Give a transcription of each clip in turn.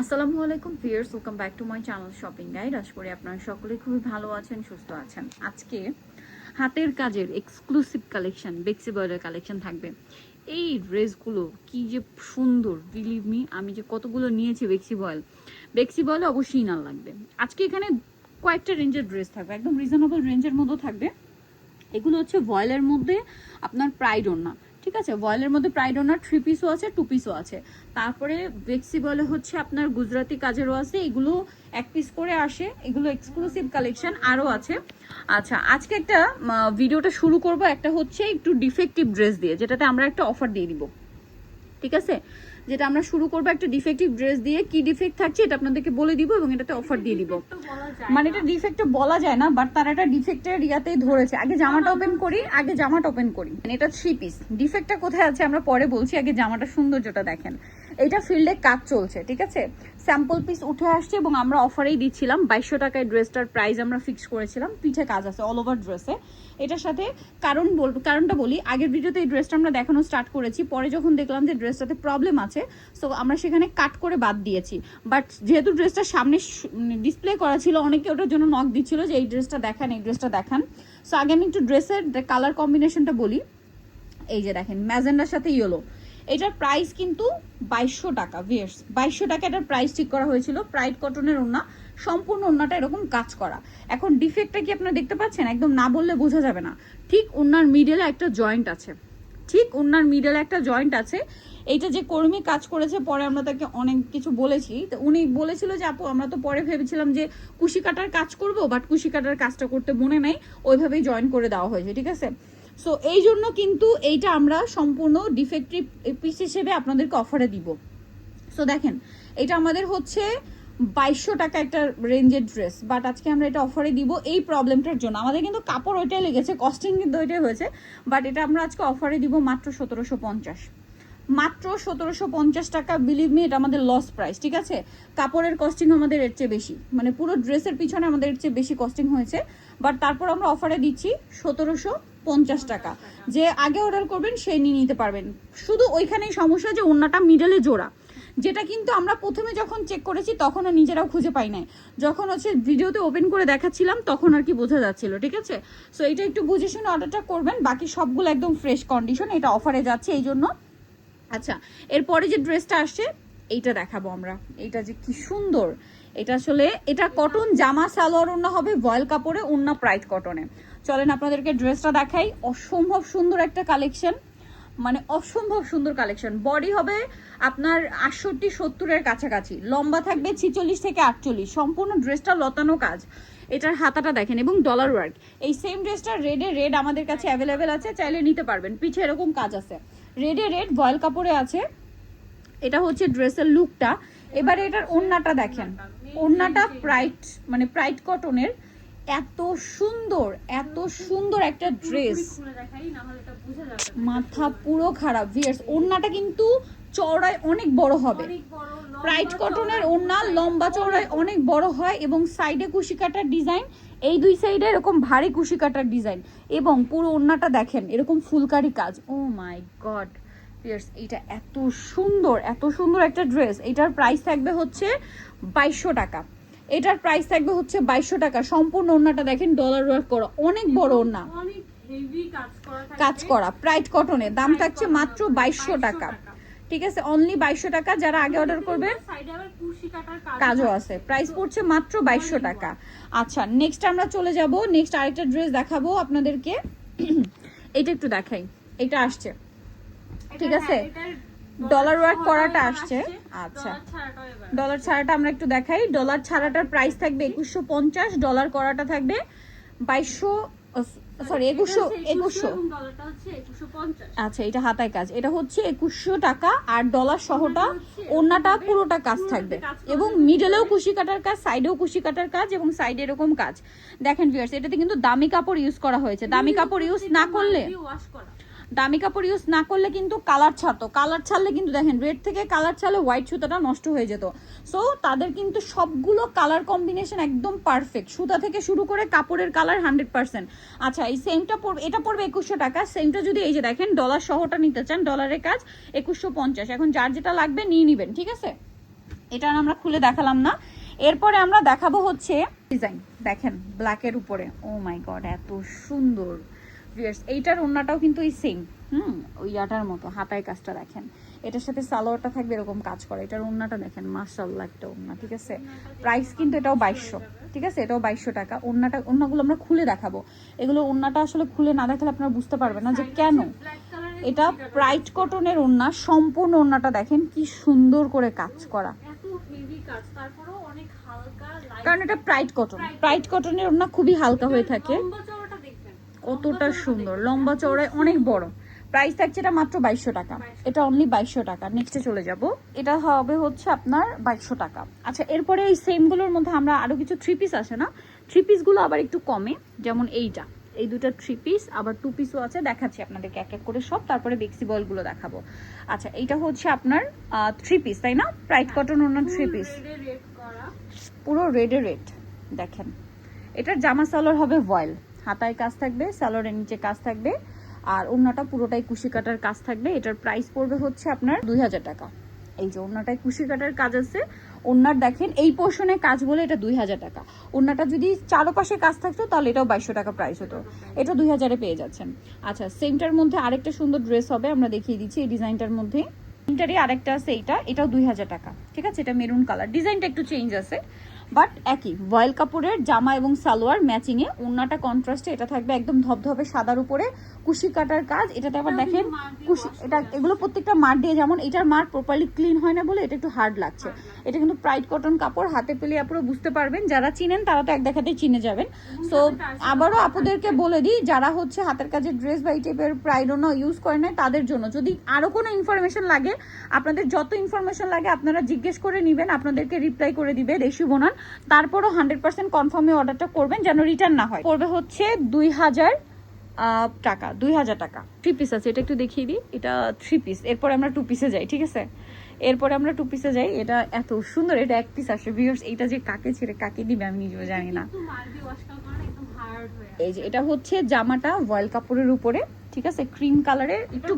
আসসালামু আলাইকুম viewers, welcome back to my channel shopping guide. আশা করি আপনারা সকলেই খুবই ভালো আছেন, সুস্থ আছেন। আজকে হাতের কাজের এক্সক্লুসিভ কালেকশন, বেক্সি বয়েলের কালেকশন থাকবে। এই ড্রেসগুলো কি যে সুন্দর, বিলিভ মি, আমি যে কতগুলো নিয়েছি বেক্সি বয়েলে অবশ্যই না লাগবে। আজকে এখানে কয়েকটা রেঞ্জের ড্রেস থাকবে, একদম রিজনেবল রেঞ্জের মধ্যে থাকবে। এগুলো হচ্ছে ভয়েলের মধ্যে আপনার প্রাইড ওড়না, ঠিক আছে। ভয়েলের মধ্যে প্রাইড ওড়না 3 পিসও আছে, 2 পিসও আছে। তারপরে বেক্সি বলে হচ্ছে আপনার গুজরাটি কাজেরও আছে, এগুলো 1 পিস করে আসে। এগুলো এক্সক্লুসিভ কালেকশন আরও আছে। আচ্ছা, আজকে একটা ভিডিওটা শুরু করব একটা হচ্ছে একটু ডিফেক্টিভ ড্রেস দিয়ে, যেটাতে আমরা একটা অফার দিয়ে দিব, ঠিক আছে। যেটা আমরা শুরু করবো একটা ডিফেক্টিভ ড্রেস দিয়ে। কি ডিফেক্ট থাকছে এটা আপনাদেরকে বলে দিব এবং এটাতে অফার দিয়ে দিব। মানে এটা ডিফেক্ট বলা যায় না, বাট তারা একটা ডিফেক্টের ইয়াতেই ধরেছে। আগে জামাটা ওপেন করি। এটা 3 পিস। ডিফেক্টটা কোথায় আছে আমরা পরে বলছি, আগে জামাটা সৌন্দর্যটা দেখেন। এটা ফিল্ডে কাজ চলছে, ঠিক আছে। স্যাম্পল পিস উঠে আসছে এবং আমরা অফারেই দিচ্ছিলাম 2200 টাকায়। ড্রেসটার প্রাইস আমরা ফিক্স করেছিলাম। পিঠে কাজ আছে অল ওভার ড্রেসে। এটার সাথে কারণটা বলি, আগের ভিডিওতে এই ড্রেসটা আমরা দেখানো স্টার্ট করেছি, পরে যখন দেখলাম যে ড্রেসটাতে প্রবলেম আছে, সো আমরা সেখানে কাট করে বাদ দিয়েছি। বাট যেহেতু ড্রেসটা সামনে ডিসপ্লে করা ছিল, অনেকে ওটার জন্য নক দিচ্ছিল যে এই ড্রেসটা দেখান। সো আগে আমি একটু ড্রেসের কালার কম্বিনেশনটা বলি। এই যে দেখেন, ম্যাজেন্ডার সাথে ইয়েলো। এটার প্রাইস কিন্তু 2200 টাকা। ভিউয়ার্স, 2200 টাকা এটার প্রাইস ঠিক করা হয়েছিল। প্রাইড কটনের ওড়না, সম্পূর্ণ ওড়নাটা এরকম কাজ করা। এখন ডিফেক্টটা কি আপনারা দেখতে পাচ্ছেন? একদম না বললে বোঝা যাবে না। ঠিক ওড়নার মিডলে একটা জয়েন্ট আছে। এইটা যে কর্মী কাজ করেছে, পরে আমরা তাকে অনেক কিছু বলেছি, তো উনি বলেছিল যে আপু, আমরা তো পরে ভেবেছিলাম যে কুশি কাটার কাজ করব, বাট কুশি কাটার কাজটা করতে মনে নাই, ওইভাবেই জয়েন করে দেওয়া হয়েছে, ঠিক আছে। সো এই জন্য কিন্তু এইটা আমরা সম্পূর্ণ ডিফেক্টিভ পিস হিসেবে আপনাদেরকে অফারে দিব। সো দেখেন, এটা আমাদের হচ্ছে 2200 টাকা একটা রেঞ্জের ড্রেস, বাট আজকে আমরা এটা অফারে দিব এই প্রবলেমটার জন্য। আমাদের কিন্তু কাপড় ওইটাই লেগেছে, কস্টিং কিন্তু ওইটাই হয়েছে, বাট এটা আমরা আজকে অফারে দিব মাত্র 1750। মাত্র 1750 টাকা। বিলিভ মি, এটা আমাদের লস প্রাইস, ঠিক আছে। কাপড়ের কস্টিং আমাদের এর চেয়ে বেশি, মানে পুরো ড্রেসের পিছনে আমাদের এর চেয়ে বেশি কস্টিং হয়েছে, বাট তারপর আমরা অফারে দিচ্ছি 1750 টাকা। যে আগে অর্ডার করবেন সেই নিয়ে নিতে পারবেন। শুধু ওইখানেই সমস্যা যে ওড়নাটা মিডলে জোড়া, যেটা কিন্তু আমরা প্রথমে যখন চেক করেছি তখনও নিজেরাও খুঁজে পাই নাই। যখন হচ্ছে ভিডিওতে ওপেন করে দেখাচ্ছিলাম তখন আর কি বোঝা যাচ্ছিল, ঠিক আছে। সো এটা একটু বুঝে শুনে অর্ডারটা করবেন। বাকি সবগুলো একদম ফ্রেশ কন্ডিশন, এটা অফারে যাচ্ছে এই জন্য। আচ্ছা, এরপরে যে ড্রেসটা আসছে এইটা দেখাবো আমরা। এটা যে কি সুন্দর, এটা আসলে এটা কটন জামা, সালোয়ার ওড়না হবে ভয়েল কাপড়ে, ওড়না প্রাইড কটনে। চলেন আপনাদেরকে ড্রেসটা দেখাই। অসম্ভব সুন্দর একটা কালেকশন, মানে অসম্ভব সুন্দর কালেকশন। বডি হবে আপনার 68-70-এর কাছাকাছি, লম্বা থাকবে 46 থেকে 48। সম্পূর্ণ ড্রেসটা লতানো কাজ। এটার হাতাটা দেখেন এবং ডলার ওয়ার্ক। এই সেম ড্রেসটা রেড আমাদের কাছে অ্যাভেলেবেল আছে, চাইলে নিতে পারবেন। পিছে এরকম কাজ আছে, রেড ভয়েল কাপড়ে আছে। এটা হচ্ছে ড্রেসের লুকটা। এবারে এটার ওড়নাটা দেখেন, ওড়নাটা প্রাইড কটনের। এত সুন্দর একটা ড্রেস, মাথা পুরো খারাপ। ভিউয়ার্স, ওড়নাটা কিন্তু চওড়ায় অনেক বড় হবে। প্রাইড কটনের ওড়না লম্বা চওড়ায় অনেক বড় হয় এবং সাইডে কুশি কাটার ডিজাইন, এই দুই সাইডে এরকম ভারী কুশি কাটার ডিজাইন, এবং পুরো ওড়নাটা দেখেন এরকম ফুলকারি কাজ। ও মাই গড ভিউয়ার্স, এটা এত সুন্দর একটা ড্রেস। এটার প্রাইস থাকবে হচ্ছে 2200 টাকা। এটার প্রাইস থাকবে হচ্ছে 2200 টাকা। সম্পূর্ণ ওড়নাটা দেখেন ডলার ওয়ার্ক করা, অনেক বড় ওড়না, কাজ করা প্রাইড কটনে। দাম থাকছে মাত্র 2200 টাকা, ঠিক আছে। অনলি 2200 টাকা। যারা আগে অর্ডার করবেন, কাজও আছে। প্রাইস পড়ছে মাত্র 2200 টাকা। আচ্ছা, নেক্সট আমরা চলে যাব। নেক্সট আরেকটা ড্রেস দেখাবো আপনাদেরকে। এটা একটু দেখাই। এটা আসছে, ঠিক আছে, ডলার ওয়ার্ক করাটা আসছে। আচ্ছা, ডলার ছাড়াটা আমরা একটু দেখাই। ডলার ছাড়াটার প্রাইস থাকবে 2150, ডলার করাটা থাকবে 2100। আচ্ছা, এটা হাতায় কাজ, এটা হচ্ছে 2100 টাকা। আর ডলার সহটা ওড়নাটা পুরোটা কাজ থাকবে এবং মিডলেও কুশি কাটার কাজ, সাইডেও কুশি কাটার কাজ এবং সাইডে এরকম কাজ। দেখেন ভিউয়ার্স, এটাতে কিন্তু দামি কাপড় ইউজ করা হয়েছে। দামি কাপড় ইউজ না করলে কিন্তু কালার ছাড়তো। কালার ছাড়লে কিন্তু দেখেন, রেড থেকে কালার ছাড়লে হোয়াইট সুতাটা নষ্ট হয়ে যেত। সো তাদের কিন্তু সবগুলো কালার কম্বিনেশন একদম পারফেক্ট, সুতা থেকে শুরু করে কাপড়ের কালার 100%। আচ্ছা, এই সেমটা পড়বে, এটা পড়বে 2100 টাকা। সেমটা যদি এই যে দেখেন ডলার সহটা নিতে চান, ডলারের কাজ 2150। এখন যার যেটা লাগবে নিয়ে নিবেন, ঠিক আছে। এটা আমরা খুলে দেখালাম না। এরপরে আমরা দেখাবো হচ্ছে ডিজাইন, দেখেন ব্ল্যাকের উপরে, ও মাই গড এত সুন্দর। এইটার ওড়নাটাও কিন্তু এই সেম, ওই ইয়াটার মতো হাতায় কাজটা দেখেন। এটার সাথে সালোয়ারটা থাকবে এরকম কাজ করে। এটার ওড়নাটা দেখেন, মাশাআল্লাহ একটা ওড়না, ঠিক আছে। প্রাইস কিন্তু এটাও 2200, ঠিক আছে, এটাও 2200 টাকা। ওড়নাগুলো আমরা খুলে দেখাবো। এগুলো ওড়নাটা আসলে খুলে না দেখালে আপনারা বুঝতে পারবেন না যে কেন। এটা প্রাইড কটনের ওড়না, সম্পূর্ণ ওড়নাটা দেখেন কি সুন্দর করে কাজ করা, কারণ এটা প্রাইড কটন। প্রাইড কটনের ওড়না খুবই হালকা হয়ে থাকে। কতটা সুন্দর, লম্বা চওড়ায় অনেক বড়। প্রাইস থাকছে এটা মাত্র 2200 টাকা। এটা অনলি 2200 টাকা। নেক্সটে চলে যাব, এটা হবে হচ্ছে আপনার 2200 টাকা। আচ্ছা, এরপরে এই সেমগুলোর মধ্যে আমরা আরো কিছু থ্রি পিস আসে না, থ্রি পিসগুলো আবার একটু কমে, যেমন এইটা, এই দুটো থ্রি পিস, আবার টু পিসও আছে, দেখাচ্ছি আপনাদেরকে এক এক করে সব, তারপরে বেক্সি বলগুলো দেখাবো। আচ্ছা, এইটা হচ্ছে আপনার থ্রি পিস, তাই না? প্রাইড কটন ওনার থ্রি পিস, পুরো রেডে রেড দেখেন। এটার জামা সালোয়ার হবে ভয়েল, হাতায় কাজ থাকবে, সালোয়ারের নিচে কাজ থাকবে, আর ওড়নাটা পুরোটাই কুশি কাটার কাজ থাকবে। এটার প্রাইস পড়বে হচ্ছে আপনার 2000 টাকা। এই যে ওড়নাটায় কুশি কাটার কাজ আছে, ওড়নার দেখেন এই পোর্শনে কাজ বলে এটা 2000 টাকা। ওড়নাটা যদি চারপাশে কাজ থাকতো তাহলে এটাও 2200 টাকা প্রাইস হতো, এটা 2000-এ পেয়ে যাচ্ছেন। আচ্ছা, সেমটার মধ্যে আরেকটা সুন্দর ড্রেস হবে, আমরা দেখিয়ে দিচ্ছি এই ডিজাইনটার মধ্যে। এটারই আরেকটা আছে, এটাও 2000 টাকা, ঠিক আছে। এটা মেরুন কালার, ডিজাইনটা একটু চেঞ্জ আছে বাট একই। ভয়েল কাপড়ের জামা এবং সালোয়ার ম্যাচিং এ, ওড়নাটা কন্ট্রাস্টে, এটা থাকবে একদম ধবধবে সাদার উপরে কুশি কাটার কাজ। এটাতে আবার দেখেন কুশি, এটা এগুলো প্রত্যেকটা মার দিয়ে, যেমন এটার মার প্রপারলি ক্লিন হয় না বলে এটা একটু হার্ড লাগছে। এটা কিন্তু প্রাইড কটন কাপড়, হাতে পেলে আপুরা বুঝতে পারবেন, যারা চিনেন তারা তো এক দেখাতেই চিনে যাবেন। সো আবারও আপুদেরকে বলে দিই, যারা হচ্ছে হাতের কাজের ড্রেস বা এই টাইপের প্রাইড ওনা ইউজ করে না তাদের জন্য, যদি আরো কোনো ইনফরমেশন লাগে, আপনাদের যত ইনফরমেশন লাগে আপনারা জিজ্ঞেস করে নেবেন, আপনাদেরকে রিপ্লাই করে দিবে দেশি বোনান। তারপরও 100% কনফার্মে অর্ডারটা করবেন যেন রিটার্ন না হয়। পড়বে হচ্ছে 2000 টাকা, 2000 টাকা। থ্রি পিস আছে, এটা একটু দেখিয়ে দিই, এটা থ্রি পিস। এরপরে আমরা টু পিসে যাই, ঠিক আছে, এরপরে আমরা টু পিসে যাই। এটা এত সুন্দর, এটা এক পিস আসে ভিউয়ার্স, এটা যে কাকে ছেড়ে কাকে দিবে আমি নিজেও জানি না। এই যে এটা হচ্ছে জামাটা ভয়েল কাপড়ের উপরে, ঠিক আছে, ক্রিম কালারের। একটু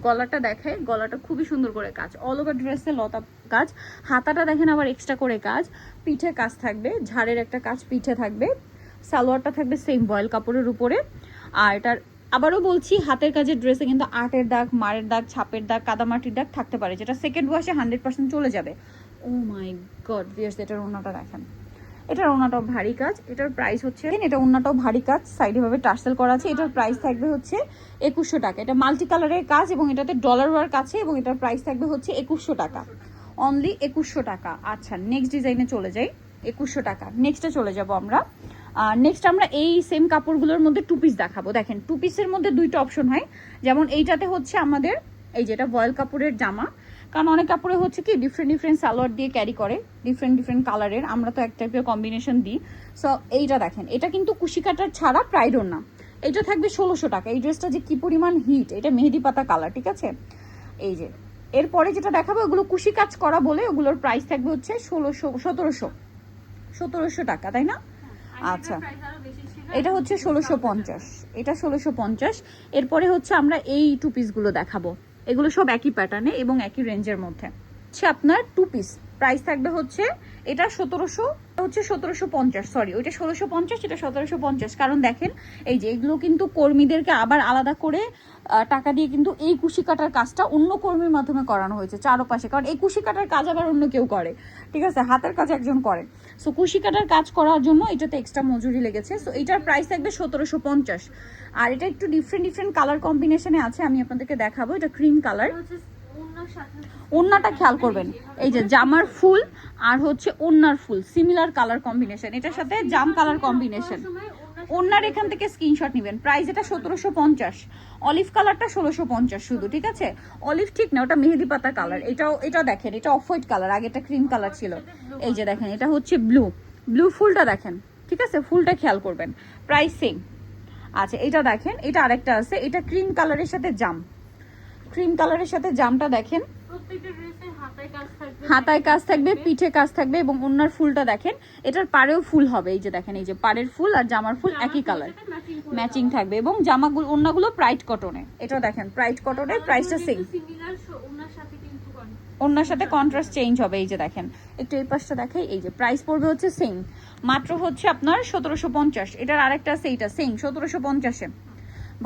গলাটা দেখাই, গলাটা খুবই সুন্দর করে কাজ, অল ওভার ড্রেসে লতা কাজ। হাতাটা দেখেন আবার এক্সট্রা করে কাজ, পিঠে কাজ থাকবে, ঝাড়ের একটা কাজ পিঠে থাকবে। সালোয়ারটা থাকবে সেম ভয়েল কাপড়ের উপরে। আর এটার আবারও বলছি, হাতের কাজের ড্রেসে কিন্তু আর্টের দাগ, মারের দাগ, ছাপের দাগ, কাদামাটির দাগ থাকতে পারে, যেটা সেকেন্ড ওয়াশে 100% চলে যাবে। ও মাই গড ভিউয়ার্স, এটার ওড়নাটা দেখেন, এটার ওড়নাটাও ভারী কাজ। এটার প্রাইস হচ্ছে, এটা ওড়নাটাও ভারী কাজ, সাইডে ভাবে টার্সেল করা আছে। এটার প্রাইস থাকবে হচ্ছে 2100 টাকা। এটা মাল্টি কালারের কাজ এবং এটাতে ডলার ওয়ার্ক আছে, এবং এটার প্রাইস থাকবে হচ্ছে 2100 টাকা, অনলি 2100 টাকা। আচ্ছা, নেক্সট ডিজাইনে চলে যাই, 2100 টাকা। নেক্সটে চলে যাব আমরা। নেক্সট আমরা এই সেম কাপড়গুলোর মধ্যে টু পিস দেখাবো। দেখেন টু পিসের মধ্যে দুইটা অপশন হয়, যেমন এইটাতে হচ্ছে আমাদের এই যেটা ভয়েল কাপড়ের জামা, কারণ অনেক কাপড়ে হচ্ছে কি ডিফারেন্ট সালোয়ার দিয়ে ক্যারি করে, ডিফারেন্ট কালারের, আমরা তো এক টাইপের কম্বিনেশন দিই। সো এইটা দেখেন, এটা কিন্তু কুশি কাটার ছাড়া প্রাইড ওড়না, এটা থাকবে 1600 টাকা। এই ড্রেসটা যে কি পরিমাণ হিট, এটা মেহেদি পাতা কালার, ঠিক আছে। এই যে এরপরে যেটা দেখাবো, ওগুলো কুশি কাজ করা বলে ওগুলোর প্রাইস থাকবে হচ্ছে 1700 টাকা, তাই না? আচ্ছা, এটা হচ্ছে 1650, এটা 1650। এরপরে হচ্ছে আমরা এই টু পিসগুলো দেখাবো, এগুলো সব একই প্যাটার্নে এবং একই রেঞ্জের মধ্যে। হচ্ছে আপনার টু পিস প্রাইস থাকবে হচ্ছে, এটা 1750, সরি ওইটা 1650, এটা 1750। কারণ দেখেন এই যে এগুলো কিন্তু কর্মীদেরকে আবার আলাদা করে টাকা দিয়ে কিন্তু এই কুশি কাটার কাজটা অন্য কর্মীর মাধ্যমে করানো হয়েছে চারপাশে, কারণ এই কুশি কাটার কাজ আবার অন্য কেউ করে, ঠিক আছে, হাতের কাজ একজন করে। সো কুশি কাটার কাজ করার জন্য এটাতে এক্সট্রা মজুরি লেগেছে। সো এটার প্রাইস থাকবে 1750। আর এটা একটু ডিফারেন্ট কালার কম্বিনেশনে আছে, আমি আপনাদেরকে দেখাবো। এটা ক্রিম কালার, ওড়নাটা খেয়াল করবেন, এই যে জামার ফুল আর হচ্ছে ওড়নার ফুল সিমিলার কালার কম্বিনেশন, এটার সাথে জাম কালার কম্বিনেশন। ওড়নার এখান থেকে স্ক্রিনশট নেবেন। প্রাইস এটা 1750, অলিভ কালারটা 1650 শুধু, ঠিক আছে। অলিভ ঠিক না, ওটা মেহেদি পাতা কালার। এটা দেখেন, এটা অফ হোয়াইট কালার, আগে এটা ক্রিম কালার ছিল। এই যে দেখেন, এটা হচ্ছে ব্লু ফুলটা দেখেন, ঠিক আছে, ফুলটা খেয়াল করবেন। Price same. আচ্ছা, এটা দেখেন, এটা আরেকটা আছে, এটা ক্রিম কালারের সাথে জাম, ক্রিম কালারের সাথে জামটা দেখেন, হাতায় কাজ থাকবে, পিঠে কাজ থাকবে, এবং ওড়নার ফুলটা দেখেন, এটার পাড়েও ফুল হবে। এই যে দেখেন, এই যে পাড়ের ফুল আর জামার ফুল একই কালার ম্যাচিং থাকবে, এবং জামাগুলো ওড়নাগুলো প্রাইড কটনে। এটা দেখেন প্রাইড কটনের, প্রাইসটা সেম। ওনার সাথে কন্ট্রাস্ট চেঞ্জ হবে। এই যে দেখেন, একটু এই পাশটা দেখাই। এই যে প্রাইস পড়বে হচ্ছে সেম, মাত্র হচ্ছে আপনার 1750। এটার আরেকটা আছে, এইটা সেম 1750-এ।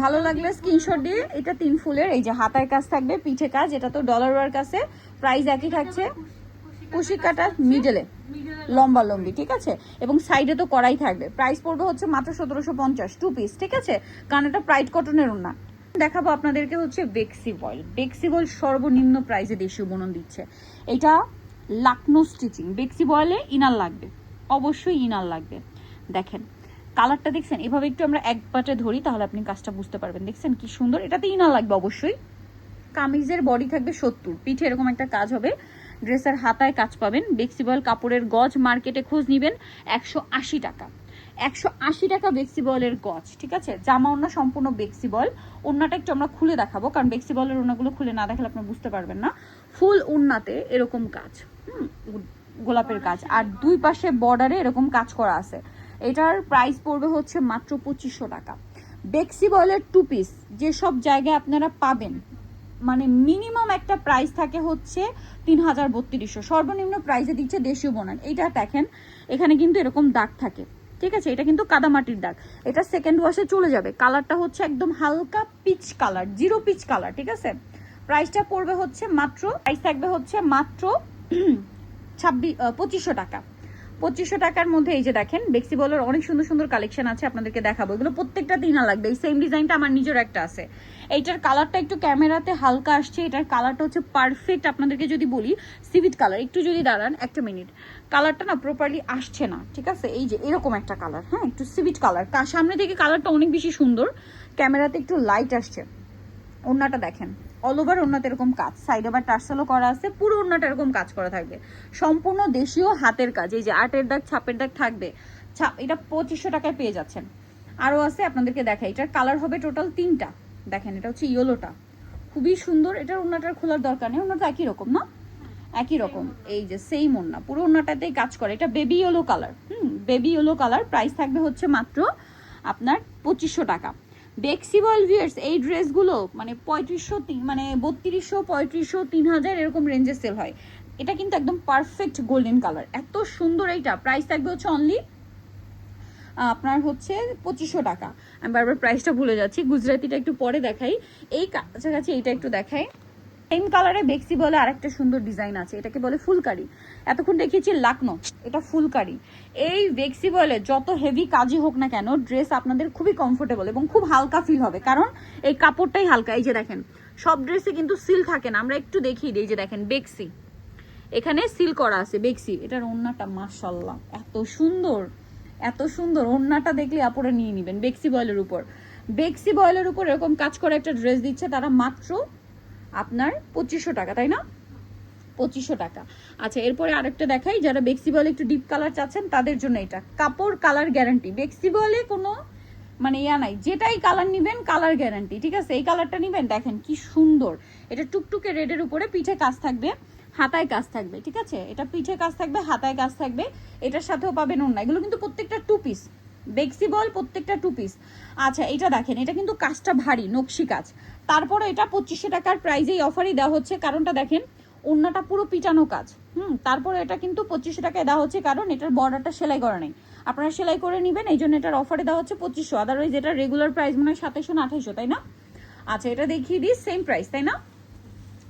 ভালো লাগলে স্ক্রিনশট দিয়ে, এটা 3 ফুলের, এই যে হাতায় কাজ থাকবে, পিঠে কাজ, এটা তো ডলার ওয়ার্ক আছে, প্রাইস একই থাকছে। কুশি কাটা মিডলে লম্বা লম্বি, ঠিক আছে, এবং সাইডে তো করাই থাকবে। প্রাইস পড়বে হচ্ছে মাত্র 1750, 2 পিস, ঠিক আছে, কারণ এটা প্রাইড কটনের ওড়না। দেখাবো আপনাদেরকে হচ্ছে বেক্সি বয়েল। বেক্সি বয়েল সর্বনিম্ন প্রাইসে দেশীয় বুনন দিচ্ছে। এটা লাকনো স্টিচিং। বেক্সি বয়েলে ইনার লাগবে, অবশ্যই ইনার লাগবে। দেখেন কালারটা দেখছেন, এভাবে একটু আমরা এক পাটে ধরি তাহলে আপনি কাজটা বুঝতে পারবেন। দেখছেন কি সুন্দর, এটাতে ইনার লাগবে অবশ্যই। কামিজের বডি থাকবে 70, পিঠে এরকম একটা কাজ হবে, ড্রেসের হাতায় কাজ পাবেন। বেক্সি বয়েল কাপড়ের গজ মার্কেটে খোঁজ নিবেন 180 টাকা, 180 টাকা বেক্সি বয়েলের গজ, ঠিক আছে। জামা ওড়না সম্পূর্ণ বেক্সি বয়েল। ওড়নাটা একটু আমরা খুলে দেখাবো, কারণ বেক্সি বয়েলের ওড়নাগুলো খুলে না দেখালে আপনি বুঝতে পারবেন না। ফুল ওড়নাতে এরকম কাজ, গোলাপের কাজ, আর দুই পাশে বর্ডারে এরকম কাজ করা আছে। এটার প্রাইস পড়বে হচ্ছে মাত্র 2500 টাকা। বেক্সি বয়েলের 2 পিস যেসব জায়গায় আপনারা পাবেন, মানে মিনিমাম একটা প্রাইস থাকে হচ্ছে 3300, সর্বনিম্ন প্রাইসে দিচ্ছে দেশীয় বোনান। এইটা দেখেন, এখানে কিন্তু এরকম দাগ থাকে, ঠিক আছে, এটা কিন্তু কাদামাটির দাগ। এটা সেকেন্ড ওয়াশে চলে যাবে। কালারটা হচ্ছে একদম হালকা পিচ কালার, 0 পিচ কালার, ঠিক আছে। প্রাইসটা পড়বে হচ্ছে মাত্র, প্রাইস থাকবে হচ্ছে মাত্র 2500 টাকা। 2500 টাকার মধ্যে এই যে দেখেন বেক্সি বয়েলের অনেক সুন্দর সুন্দর কালেকশন আছে, আপনাদেরকে দেখাবো। এগুলো প্রত্যেকটা দিনা লাগবে। এই সেম ডিজাইনটা আমার নিজের একটা আছে। এইটার কালারটা একটু ক্যামেরাতে হালকা আসছে, এটার কালারটা হচ্ছে পারফেক্ট। আপনাদেরকে যদি বলি সিভিট কালার, একটু যদি দাঁড়ান একটা মিনিট, কালারটা না প্রপারলি আসছে না, ঠিক আছে। এই যে এরকম একটা কালার, হ্যাঁ, একটু সিভিট কালার। সামনে থেকে কালারটা অনেক বেশি সুন্দর, ক্যামেরাতে একটু লাইট আসছে। ওড়নাটা দেখেন, অল ওভার ওড়নাতে এরকম কাজ, সাইডে আবার টার্সেলও করা আছে, পুরো ওড়নাটা এরকম কাজ করা থাকবে, সম্পূর্ণ দেশীয় হাতের কাজ। এই যে আর্টের দাগ, ছাপের দাগ থাকবে। এটা 2500 টাকায় পেয়ে যাচ্ছেন। আরও আছে, আপনাদেরকে দেখাই। এটার কালার হবে টোটাল 3টা। দেখেন এটা হচ্ছে ইয়েলোটা, খুবই সুন্দর। এটার ওড়নাটার খোলার দরকার নেই, ওড়নাটা একই রকম না, একই রকম। এই যে সেম ওড়না, পুরো ওড়নাটাতেই কাজ করে। এটা baby yellow colour, baby yellow colour. Price থাকবে হচ্ছে মাত্র আপনার 2500 টাকা। বেক্সি বয়েল ভিউয়ার্স, এই ড্রেসগুলো মানে 3500, মানে 3200, 3500, 3000 এরকম রেঞ্জে সেল হয়। এটা কিন্তু একদম পারফেক্ট গোল্ডেন কালার, এত সুন্দর। এইটা প্রাইস থাকবে হচ্ছে অনলি আপনার হচ্ছে 2500 টাকা। আমি বারবার প্রাইসটা ভুলে যাচ্ছি, গুজরাটিটা একটু পরে দেখাই, এই কাছাকাছি এইটা একটু দেখাই। সেম কালারে বেক্সি বলে আরেকটা সুন্দর ডিজাইন আছে, এটাকে বলে ফুলকারি। এতক্ষণ দেখিয়েছি লাকনো, এটা ফুলকারি। এই বেক্সি বলে যত হেভি কাজই হোক না কেন, ড্রেস আপনাদের খুবই কমফোর্টেবল এবং খুব হালকা ফিল হবে, কারণ এই কাপড়টাই হালকা। এই যে দেখেন, সব ড্রেসে কিন্তু সিল থাকে না, আমরা একটু দেখিয়ে দিই। এই যে দেখেন বেক্সি, এখানে সিল করা আছে বেক্সি। এটার ওড়নাটা মাশাআল্লাহ এত সুন্দর, এত সুন্দর। ওড়নাটা দেখলে আপুরা নিয়ে নেবেন বেক্সি বয়েলের উপর। বেক্সি বয়েলের উপর এরকম কাজ করে একটা ড্রেস দিচ্ছে তারা মাত্র আপনার 2500 টাকা, তাই না? 2500 টাকা। আচ্ছা, এরপরে আরেকটা দেখাই, যারা বেক্সি বলে একটু ডিপ কালার চাচ্ছেন তাদের জন্য। এটা কাপড় কালার গ্যারান্টি, বেক্সি বলে কোনো মানে ইয়া নাই, যেটাই কালার নিবেন কালার গ্যারান্টি, ঠিক আছে। এই কালারটা নিবেন, দেখেন কি সুন্দর। এটা টুকটুকে রেডের উপরে পিঠে কাজ থাকবে, হাতায় কাজ থাকবে, ঠিক আছে। এটা পিঠে কাজ থাকবে, হাতায় কাজ থাকবে, এটার সাথেও পাবেন ওড়না। এগুলো কিন্তু প্রত্যেকটা 2 পিস, বেক্সি বল প্রত্যেকটা 2 পিস। আচ্ছা, এটা দেখেন, এটা কিন্তু কাজটা ভারী, নকশি কাজ। তারপরে এটা 2500 টাকার প্রাইজেই অফারই দেওয়া হচ্ছে, কারণটা দেখেন ওড়নাটা পুরো পিটানো কাজ। তারপরে এটা কিন্তু 2500 টাকায় দেওয়া হচ্ছে, কারণ এটার বর্ডারটা সেলাই করা নেই, আপনারা সেলাই করে নেবেন, এই জন্য এটার অফারে দেওয়া হচ্ছে 2500। আদারওয়াইজ এটা রেগুলার প্রাইস মনে হয় 2700 না 2800, তাই না? আচ্ছা, এটা দেখিয়ে দিই, সেম প্রাইস, তাই না?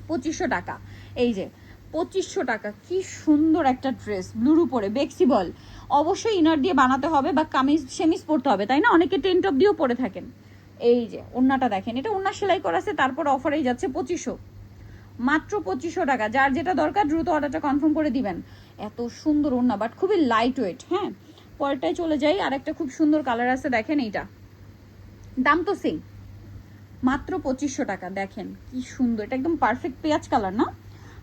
2500 টাকা। এই যে 2500 টাকা, কি সুন্দর একটা ড্রেস, ব্লুর উপরে বেক্সি বল। অবশ্যই ইনার দিয়ে বানাতে হবে বা কামিজ সেমিজ পরতে হবে, তাই না? অনেকে টেন টপ দিয়েও পরে থাকেন। এই যে ওড়নাটা দেখেন, এটা ওড়না সেলাই করা আছে, তারপর অফারেই যাচ্ছে 2500, মাত্র 2500 টাকা। যার যেটা দরকার দ্রুত অর্ডারটা কনফার্ম করে দিবেন। এত সুন্দর ওড়না, বাট খুবই লাইট ওয়েট। হ্যাঁ, পরেরটায় চলে যাই। আর একটা খুব সুন্দর কালার আছে, দেখেন এইটা, দাম তো সেম, মাত্র 2500 টাকা। দেখেন কি সুন্দর, এটা একদম পারফেক্ট পেঁয়াজ কালার না,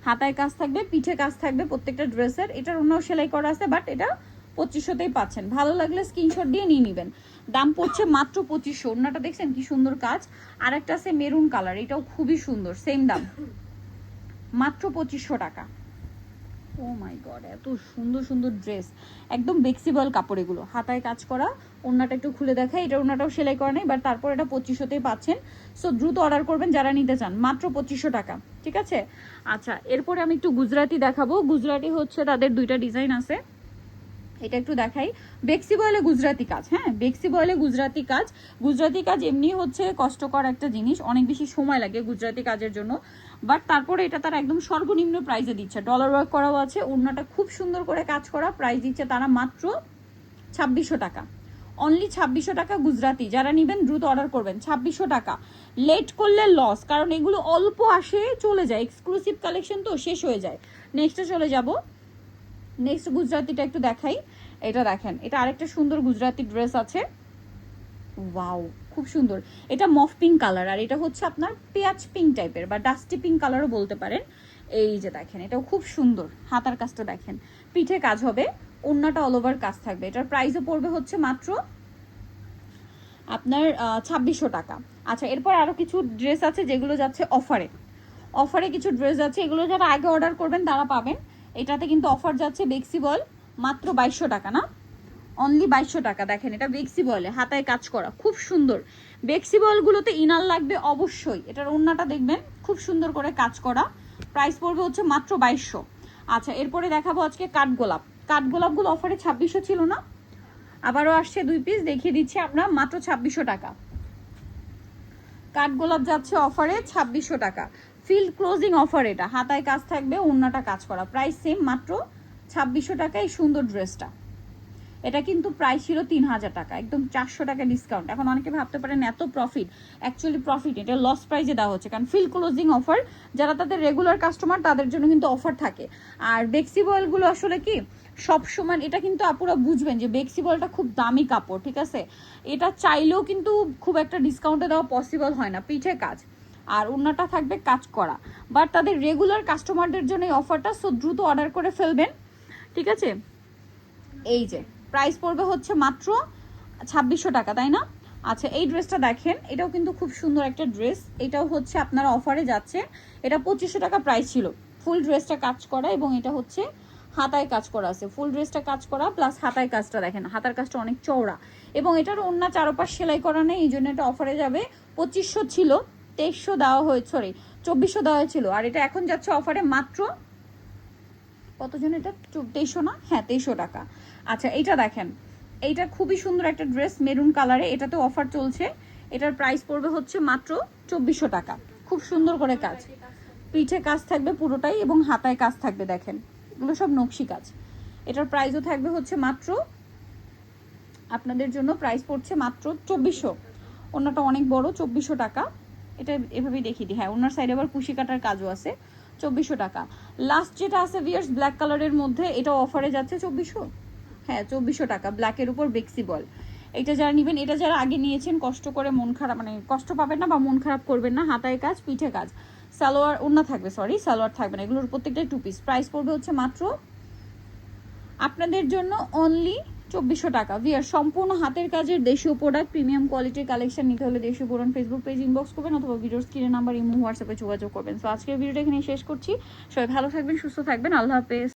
হাতায় কাজ থাকবে, পিঠে কাজ থাকবে প্রত্যেকটা ড্রেসের। এটার অন্য সেলাই করা আছে, বাট এটা 2500তেই পাচ্ছেন। ভালো লাগলে স্ক্রিনশট দিয়ে নিয়ে নেবেন। দাম পড়ছে মাত্র 2500। ওড়নাটা দেখছেন কি সুন্দর কাজ। আর একটা আছে মেরুন কালার, এটাও খুবই সুন্দর, সেম দাম, মাত্র 2500 টাকা। ও মাই গড, এত সুন্দর সুন্দর ড্রেস, একদম ফ্লেক্সিবল কাপড় এগুলো, হাতায় কাজ করা। ওড়নাটা একটু খুলে দেখাই, এটা ওড়নাটাও সেলাই করা নেই, বাট তারপর এটা 2500তেই পাচ্ছেন। সো দ্রুত অর্ডার করবেন যারা নিতে চান, মাত্র 2500 টাকা, ঠিক আছে। আচ্ছা, এরপরে আমি একটু গুজরাটি দেখাবো। গুজরাটি হচ্ছে তাদের দুইটা ডিজাইন আছে, এটা একটু দেখাই। বেক্সি বয়েলে গুজরাটি কাজ, হ্যাঁ বেক্সি বয়েলে গুজরাটি কাজ। গুজরাটি কাজ এমনি হচ্ছে কষ্টকর একটা জিনিস, অনেক বেশি সময় লাগে গুজরাটি কাজের জন্য, বাট তারপরে এটা তারা একদম সর্বনিম্ন প্রাইসে দিচ্ছে, ডলার ওয়ার্ক করাও আছে, ওড়নাটা খুব সুন্দর করে কাজ করা, প্রাইস দিচ্ছে তারা মাত্র 2600 টাকা, অনলি 2600 টাকা গুজরাটি। যারা নেবেন দ্রুত অর্ডার করবেন, 2600 টাকা। লেট করলে লস, কারণ এগুলো অল্প আসে চলে যায়, এক্সক্লুসিভ কালেকশন তো শেষ হয়ে যায়। নেক্সটে চলে যাব, নেক্সট গুজরাটিটা একটু দেখাই। এটা দেখেন, এটা আরেকটা সুন্দর গুজরাটি ড্রেস আছে, ওয়াও খুব সুন্দর। এটা মফ পিঙ্ক কালার, আর এটা হচ্ছে আপনার পেঁয়াজ পিঙ্ক টাইপের বা ডাস্টি পিঙ্ক কালারও বলতে পারেন। এই যে দেখেন, এটাও খুব সুন্দর, হাতার কাজটা দেখেন, পিঠে কাজ হবে, ওড়নাটা অল ওভার কাজ থাকবে। এটার প্রাইসও পড়বে হচ্ছে মাত্র আপনার 2600 টাকা। আচ্ছা, এরপর আরও কিছু ড্রেস আছে যেগুলো যাচ্ছে অফারে, অফারে কিছু ড্রেস আছে, এগুলো যারা আগে অর্ডার করবেন তারা পাবেন। এটাতে কিন্তু অফার যাচ্ছে বেক্সি বল মাত্র 2200 টাকা, না অনলি 2200 টাকা। দেখেন, এটা বেক্সি বলে হাতায় কাজ করা, খুব সুন্দর। বেক্সি বলগুলোতে ইনার লাগবে অবশ্যই, এটার ওড়নাটা দেখবেন খুব সুন্দর করে কাজ করা, প্রাইস পড়বে হচ্ছে মাত্র 2200। আচ্ছা, এরপরে দেখাবো আজকে কাঠগোলাপ। কাঠগোলাপগুলো অফারে 2600 ছিল না, আবারও আসছে 2 পিস, দেখিয়ে দিচ্ছি আমরা, মাত্র 2600 টাকা। কাঠগোলাপ যাচ্ছে অফারে 2600 টাকা, ফিল্ড ক্লোজিং অফার, এটা হাতায় কাজ থাকবে, ওড়নাটা কাজ করা, প্রাইস সেম মাত্র 2600 টাকা। এই সুন্দর ড্রেসটা, এটা কিন্তু প্রাইস ছিল 3000 টাকা, একদম 400 টাকা ডিসকাউন্ট। এখন অনেকে ভাবতে পারেন এত প্রফিট, অ্যাকচুয়ালি প্রফিট এটা লস প্রাইসে দেওয়া হচ্ছে, কারণ ফিল ক্লোজিং অফার, যারা তাদের রেগুলার কাস্টমার তাদের জন্য কিন্তু অফার থাকে। আর বেক্সি বয়েলগুলো আসলে কি সব সময়, এটা কিন্তু আপুরা বুঝবেন যে বেক্সি বয়েলটা খুব দামি কাপড়, ঠিক আছে, এটা চাইলেও কিন্তু খুব একটা ডিসকাউন্টে দেওয়া পসিবল হয় না, পিঠে কাজ আর ওড়নাটা থাকবে কাজ করা, বাট তাদের রেগুলার কাস্টমারদের জন্য এই অফারটা, সো দ্রুত অর্ডার করে ফেলবেন, ঠিক আছে। এই যে প্রাইস পড়বে হচ্ছে মাত্র 2600 টাকা, তাই না। আচ্ছা, এই ড্রেসটা দেখেন, এটাও কিন্তু খুব সুন্দর একটা ড্রেস, এটাও হচ্ছে আপনার অফারে যাচ্ছে, এটা 2500 টাকা প্রাইস ছিল। ফুল ড্রেসটা কাজ করা এবং এটা হচ্ছে হাতায় কাজ করা আছে, ফুল ড্রেসটা কাজ করা প্লাস হাতায় কাজটা দেখেন, হাতার কাজটা অনেক চওড়া, এবং এটার ওড়না চারপাশ সেলাই করা নেই, এই জন্য এটা অফারে যাবে। 2500 ছিল, 2300 দেওয়া হয়েছে, সরি 2400 দেওয়া হয়েছিল, আর এটা এখন যাচ্ছে অফারে মাত্র কতজন, এটা 2300 না, হ্যাঁ 2300 টাকা। আচ্ছা, এইটা দেখেন, এইটা খুবই সুন্দর একটা ড্রেস, মেরুন কালারে, এটাতে অফার চলছে, এটার প্রাইস পড়বে হচ্ছে মাত্র 2400 টাকা। খুব সুন্দর করে কাজ, পিঠে কাজ থাকবে পুরোটাই এবং হাতায় কাজ থাকবে, দেখেন এগুলো সব নকশি কাজ। এটার প্রাইসও থাকবে হচ্ছে মাত্র, আপনাদের জন্য প্রাইস পড়ছে মাত্র 2400। ওনাটা অনেক বড়, 2400 টাকা। এটা এভাবেই দেখিয়ে দিই, হ্যাঁ ওনার সাইডে আবার কুশি কাটার কাজও আছে, 2400 টাকা। লাস্ট যেটা আছে ভিয়ার্স ব্ল্যাক কালারের মধ্যে, এটা অফারে যাচ্ছে 2400, হ্যাঁ 2400 টাকা, ব্ল্যাকের উপর বেক্সি বল। এটা যারা নেবেন, এটা যারা আগে নিয়েছেন কষ্ট করে, মন খারাপ মানে কষ্ট পাবেন না বা মন খারাপ করবেন না, হাতায় কাজ পিঠে কাজ, সালোয়ার ওড়না থাকবে, সরি সালোয়ার থাকবে না, এগুলোর প্রত্যেকটাই 2 পিস, প্রাইস পড়বে হচ্ছে মাত্র আপনাদের জন্য অনলি 2400 টাকা। ভিয়ার সম্পূর্ণ হাতের কাজের দেশীয় প্রোডাক্ট, প্রিমিয়াম কোয়ালিটির কালেকশন নিতে হলে দেশীয় পুরান ফেসবুক পেজ ইনবক্স করবেন অথবা ভিডিওর স্ক্রিনের নাম্বার ইমো হোয়াটসঅ্যাপে যোগাযোগ করবেন। সো আজকের ভিডিওটা এখানে শেষ করছি, সবাই ভালো থাকবেন, সুস্থ থাকবেন, আল্লাহ হাফেজ।